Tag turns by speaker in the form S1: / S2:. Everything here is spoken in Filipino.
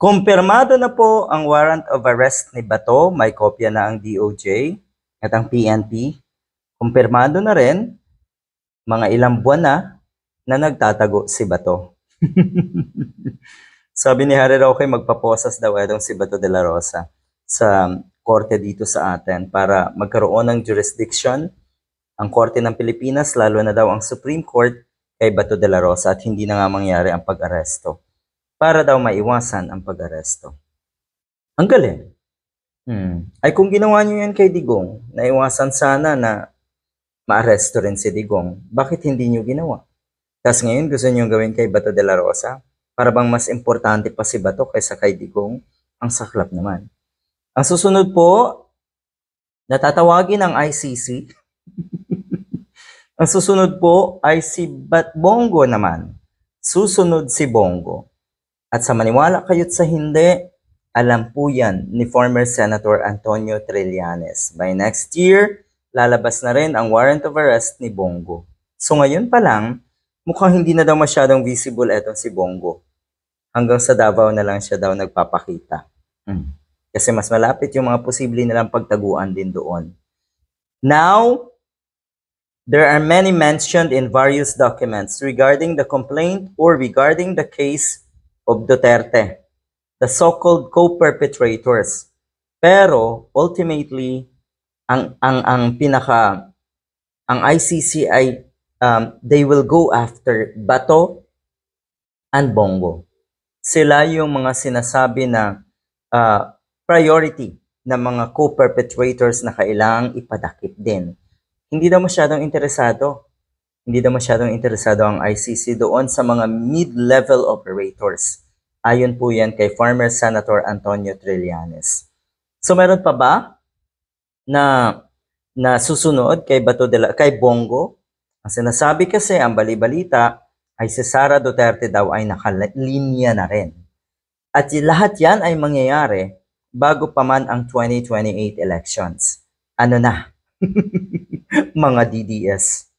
S1: Kumpirmado na po ang warrant of arrest ni Bato, may kopya na ang DOJ at ang PNP. Kumpirmado na rin, mga ilang buwan na nagtatago si Bato. Sabi ni Harry Roque, magpaposas daw itong si Bato de la Rosa sa korte dito sa atin para magkaroon ng jurisdiction ang korte ng Pilipinas, lalo na daw ang Supreme Court kay Bato de la Rosa at hindi na nga mangyari ang pag-aresto para daw maiwasan ang pag-aresto. Ang galing. Ay kung ginawa niyo yan kay Digong, naiwasan sana na maaresto rin si Digong, bakit hindi niyo ginawa? Tapos ngayon gusto niyo gawin kay Bato de la Rosa? Para bang mas importante pa si Bato kaysa kay Digong? Ang saklap naman. Ang susunod po, natatawagin ang ICC. Ang susunod po ay si Bongo naman. Susunod si Bongo. At sa maniwala kayo't sa hindi, alam po yan ni former Senator Antonio Trillanes. By next year, lalabas na rin ang warrant of arrest ni Bongo. So ngayon pa lang, mukhang hindi na daw masyadong visible etong si Bongo. Hanggang sa Davao na lang siya daw nagpapakita. Kasi mas malapit yung mga posible nilang pagtaguan din doon. Now, there are many mentioned in various documents regarding the complaint or regarding the case of Duterte, the so-called co-perpetrators. Pero ultimately, ang ICC ay they will go after Bato and Bongo. Sila yung mga sinasabi na priority na mga co-perpetrators na kailangang ipadakip din. Hindi daw masyadong interesado. Hindi daw masyadong interesado ang ICC doon sa mga mid-level operators. Ayon po yan kay former Senator Antonio Trillanes. So meron pa ba na susunod kay kay Bongo? Ang sinasabi kasi, ang bali-balita, ay si Sara Duterte daw ay nakalinya na rin. At lahat yan ay mangyayari bago pa man ang 2028 elections. Ano na? Mga DDS.